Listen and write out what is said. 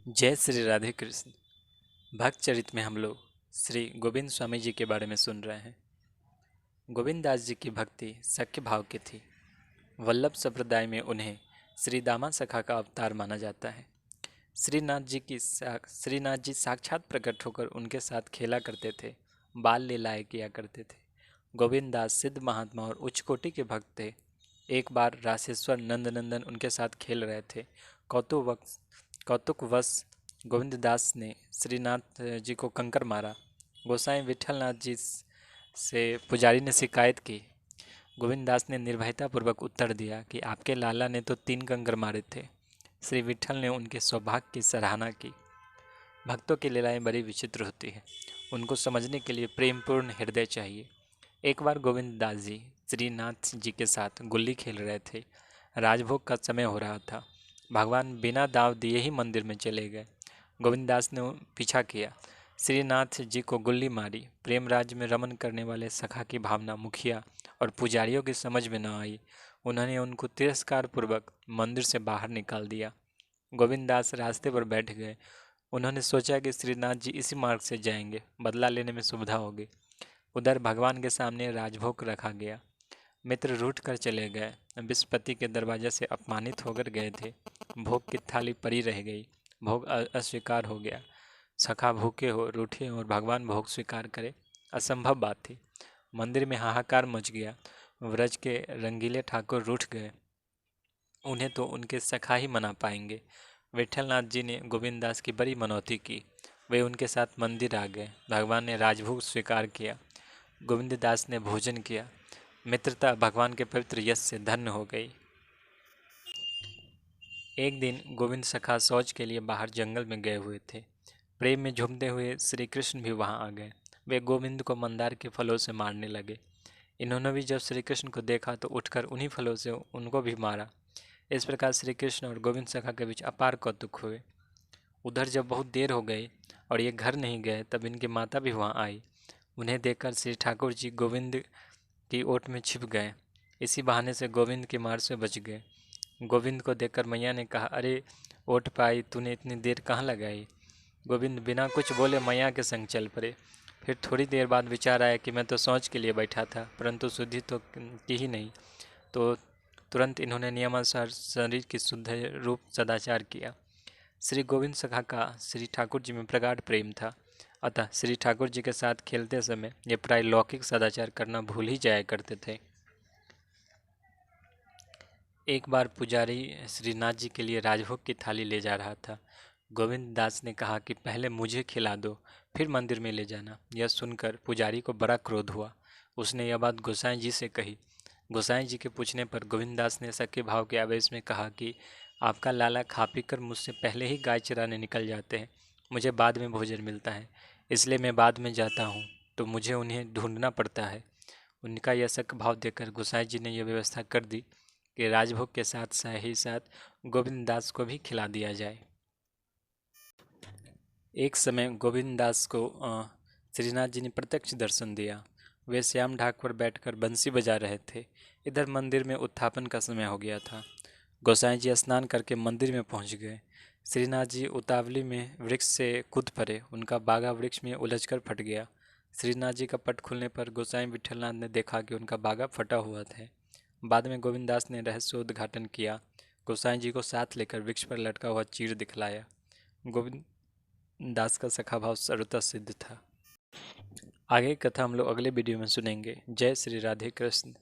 जय श्री राधे कृष्ण। भक्त चरित में हम लोग श्री गोविंद स्वामी जी के बारे में सुन रहे हैं। गोविंद दास जी की भक्ति सख्य भाव की थी। वल्लभ संप्रदाय में उन्हें श्री दामा सखा का अवतार माना जाता है। श्रीनाथ जी साक्षात प्रकट होकर उनके साथ खेला करते थे, बाल लीलाएं किया करते थे। गोविंद दास सिद्ध महात्मा और उच्च कोटि के भक्त थे। एक बार रासेश्वर नंदनंदन उनके साथ खेल रहे थे। कौतुकवश गोविंद दास ने श्रीनाथ जी को कंकर मारा। गोसाई विठलनाथ जी से पुजारी ने शिकायत की। गोविंद दास ने निर्भयतापूर्वक उत्तर दिया कि आपके लाला ने तो 3 कंकर मारे थे। श्री विठल ने उनके सौभाग्य की सराहना की। भक्तों की लीलाएं बड़ी विचित्र होती हैं, उनको समझने के लिए प्रेमपूर्ण हृदय चाहिए। एक बार गोविंद दास जी श्रीनाथ जी के साथ गुल्ली खेल रहे थे। राजभोग का समय हो रहा था। भगवान बिना दाव दिए ही मंदिर में चले गए। गोविंद दास ने पीछा किया, श्रीनाथ जी को गुल्ली मारी। प्रेम राज्य में रमन करने वाले सखा की भावना मुखिया और पुजारियों की समझ में न आई। उन्होंने उनको तिरस्कार पूर्वक मंदिर से बाहर निकाल दिया। गोविंद दास रास्ते पर बैठ गए। उन्होंने सोचा कि श्रीनाथ जी इसी मार्ग से जाएंगे, बदला लेने में सुविधा होगी। उधर भगवान के सामने राजभोग रखा गया। मित्र रूठ कर चले गए। विस्पति के दरवाजे से अपमानित होकर गए थे। भोग की थाली पड़ी रह गई। भोग अस्वीकार हो गया। सखा भूखे हो रूठे और भगवान भोग स्वीकार करे, असंभव बात थी। मंदिर में हाहाकार मच गया। व्रज के रंगीले ठाकुर रूठ गए। उन्हें तो उनके सखा ही मना पाएंगे। विठलनाथ जी ने गोविंद दास की बड़ी मनौती की। वे उनके साथ मंदिर आ गए। भगवान ने राजभोग स्वीकार किया। गोविंद दास ने भोजन किया। मित्रता भगवान के पवित्र यश से धन्य हो गई। एक दिन गोविंद सखा शौच के लिए बाहर जंगल में गए हुए थे। प्रेम में झूमते हुए श्री कृष्ण भी वहां आ गए। वे गोविंद को मंदार के फलों से मारने लगे। इन्होंने भी जब श्री कृष्ण को देखा तो उठकर उन्हीं फलों से उनको भी मारा। इस प्रकार श्री कृष्ण और गोविंद सखा के बीच अपार कौतुक हुए। उधर जब बहुत देर हो गई और ये घर नहीं गए तब इनकी माता भी वहां आई। उन्हें देखकर श्री ठाकुर जी गोविंद की ओट में छिप गए। इसी बहाने से गोविंद की मार से बच गए। गोविंद को देखकर मैया ने कहा, अरे ओट पाई, तूने इतनी देर कहाँ लगाई। गोविंद बिना कुछ बोले मैया के संग चल पड़े। फिर थोड़ी देर बाद विचार आया कि मैं तो शौच के लिए बैठा था, परंतु शुद्धि तो की ही नहीं। तो तुरंत इन्होंने नियमानुसार शरीर की शुद्ध रूप सदाचार किया। श्री गोविंद सखा का श्री ठाकुर जी में प्रगाढ़ प्रेम था। अतः श्री ठाकुर जी के साथ खेलते समय ये प्राय लौकिक सदाचार करना भूल ही जाया करते थे। एक बार पुजारी श्रीनाथ जी के लिए राजभोग की थाली ले जा रहा था। गोविंद दास ने कहा कि पहले मुझे खिला दो, फिर मंदिर में ले जाना। यह सुनकर पुजारी को बड़ा क्रोध हुआ। उसने यह बात गोसाई जी से कही। गोसाई जी के पूछने पर गोविंद दास ने सख्य भाव के आवेश में कहा कि आपका लाला खा पी कर मुझसे पहले ही गाय चराने निकल जाते हैं। मुझे बाद में भोजन मिलता है, इसलिए मैं बाद में जाता हूँ तो मुझे उन्हें ढूंढना पड़ता है। उनका यह सख्य भाव देखकर गोसाई जी ने यह व्यवस्था कर दी कि राजभोग के साथ ही साथ गोविंद दास को भी खिला दिया जाए। एक समय गोविंद दास को श्रीनाथ जी ने प्रत्यक्ष दर्शन दिया। वे श्याम ढाक पर बैठकर बंसी बजा रहे थे। इधर मंदिर में उत्थापन का समय हो गया था। गोसाई जी स्नान करके मंदिर में पहुंच गए। श्रीनाथ जी उतावली में वृक्ष से कूद पड़े। उनका बागा वृक्ष में उलझकर फट गया। श्रीनाथ जी का पट खुलने पर गोसाई विठलनाथ ने देखा कि उनका बागा फटा हुआ था। बाद में गोविंद दास ने रहस्योद्घाटन किया। गोसाई जी को साथ लेकर वृक्ष पर लटका हुआ चीर दिखलाया। गोविंद दास का सखा भाव सर्वथा सिद्ध था। आगे की कथा हम लोग अगले वीडियो में सुनेंगे। जय श्री राधे कृष्ण।